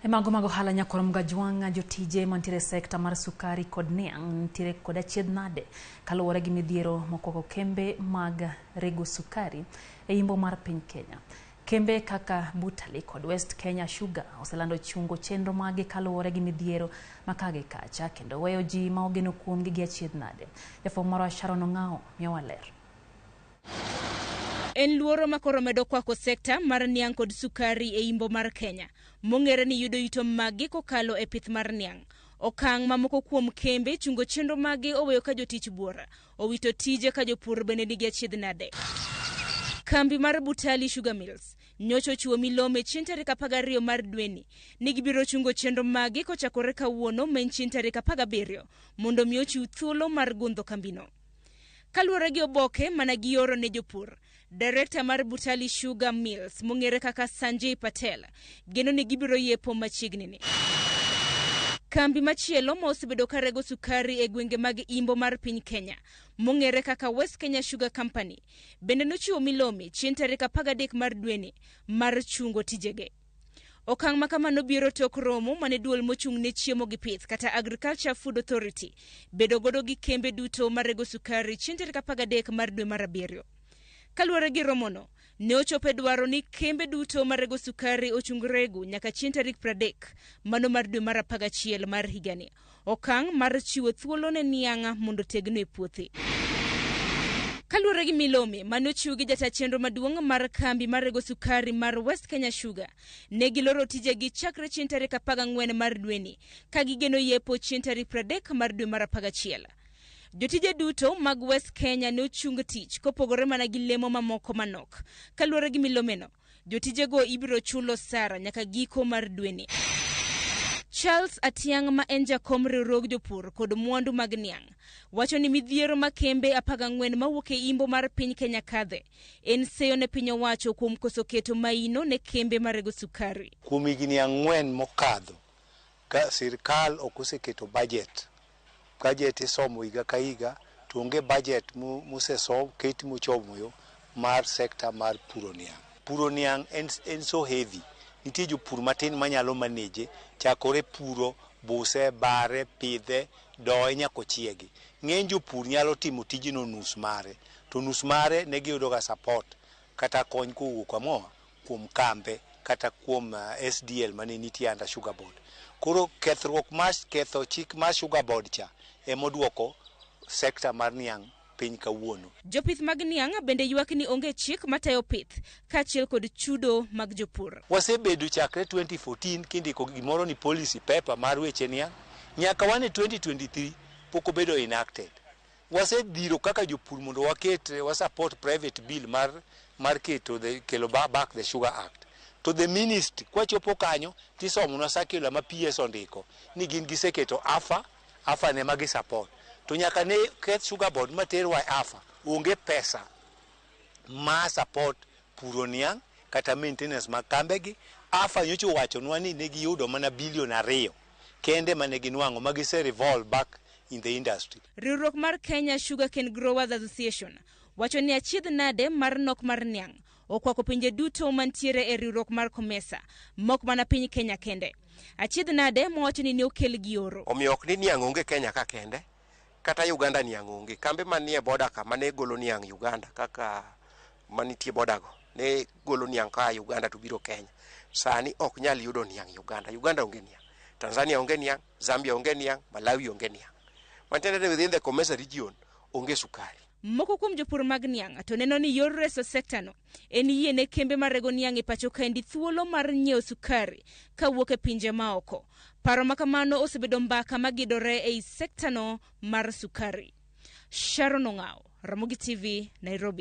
Mago hala nyakoro mgajwanga jotije mantiere sekta mar sukari kod niang' tire kod achiedh nade kaluwore gi midhiero moko kembe mag rego sukari e imbo mar piny Kenya. Kembe kaka Butali kod West Kenya Sugar oselando chungo chenro magi kaluwore gi midhiero makage kacha kendo weyo ji ma ogeno kuomgi gi achiedh nade. Jafwambo marwa Sharon Ong'ao miyowa ler. En Luoro makoro medo kwako sekta mar niang' kod sukari e imbo mar Kenya. Mong'ere ni yudo yuto maggi kokalo e pith mar niang'. Okang' mamoko kuom kembe chungo chenro maggi oweyo ka jotich buora. Owito tije ka jopur bende nigi achiedh nade. Kambi mar Butali Sugar Mills nyocho chuo milome chieng' tarik 12 mar dweni ni gibiro chungo chenro maggi kochakore kawuono men chieng' tarik 17 mondo mi ochiw thuolo mar gundho kambino. Kaluwore gi oboke mana gioro ne jopur, Director mar Butali Sugar Mills mong'ere kaka Sanjay Patel geno ni gibiro yepo machiegni ni. Kambi machielo ma osebedo ka rego sukari e gwenge mag imbo mar piny Kenya mong'ere kaka West Kenya Sugar Company bende nochiwo milome chieng' tarik 13 mar dweni mar chungo tijege. Okang' makamano biro tok romo mane duol mochung' ne chiemo gi pith kata Agriculture Food Authority bedo godo gi kembe duto marego sukari chieng' tarik 13 mar dwe mar 7. Kaluwore gi romono, ne ochope dwaro ni kembe duto marego sukari ochung rego nyaka chieng' tarik 30 mano mar dwe mar 11 mar higani. Okang' mar chiwo thuolo ne niang' mondo tegno e puothe. Kaluwore gi milome mane ochiw gi jata chenro maduong' mar kambi marego sukari mar West Kenya Sugar, ne giloro tijegi chakre chieng' tarik 14 mar dweni ka gigeno yepo chieng' tarik 30 mar dwe mar 11. Jotije duto mag West Kenya ne ochung tich kopogore mana gi lemo mamoko manok. Kaluwore gi milomeno, jotijego ibiro chulo sara nyaka giko mar dweni. Charles Atiang' ma en jakom riwruog jopur kod mwandu mag niang' wacho ni midhiero ma kembe 14 mawuok e imbo mar piny Kenya kadhe en seyo ne piny owacho kuom koso keto maino ne kembe marego sukari. Kuom higni 4 mokadho ka sirkal ok oseketo budget isomo higa ka higa to onge budget mosesom ket mochomo yo mar sekta mar puro niang'. Puro niang' en so heavy. Nitie jopur matin manyalo manage chakore puro, buse, bare, pidhe, doye nyako chiegi. Ng'eny jopur nyalo timo tijino nus mare, to nus mare ne giyudo ga support kata kony kowuok kuom kambe kata kuom SDL mane nitie under Sugar Board. Koro kethruok mar ketho chik mar Sugar Board cha emoduoko sekta mar niang' piny kawuono. Jopith mag niang' bende ywak ni onge chik matayo pith kaachiel kod chudo mag jopur. Wasebedo chakre 2014 kindiko gimoro ni policy paper mar weche niang' nyaka wane 2023 pok obedo enacted. Wasedhiro kaka jopur mondo support private bill mar kelo back the Sugar Act. To the ministry kwachopo kanyo tisomo na circular ma PS ondiko ni gin giseketo afa ne magi support. To nyaka ne ket Sugar Board materwa afa onge pesa ma support puro niang' kata maintenance mag kambegi. Afa nyocho wachonwa ni ne giyudo mana $2 billion kende mane ginwang'o magise revolve back in the industry. Riwruok mar Kenya Sugarcane Growers Association wacho ni achiedh nade mar nok mar niang' okwako pinje duto mantiere e riwruok mar Komesa mok mana piny Kenya kende. Achiedh nade mowacho ni ne okel gi oro. Omiyo ok ni niang' onge Kenya ka kende kata Uganda niang' onge. Kambe manie boda ka mane golo niang' Uganda kaka manitie boda go ne golo niang' ka Uganda to biro Kenya. Sani ok nyal yudo niang' Uganda. Uganda onge niang'. Tanzania onge niang', Zambia onge niang', Malawi onge niang'. Mantiere within the Komesa region onge sukari. Moko kuom jopur mag niang' to neno ni yor reso sekta no en yie ne kembe marego niang' e pacho kaendi thuolo mar nyiewo sukari kawuok e pinje maoko. Paro makamano osebedo mbaka magidore ei sekta no mar sukari. Sharon Ong'ao, Ramogi TV, Nairobi.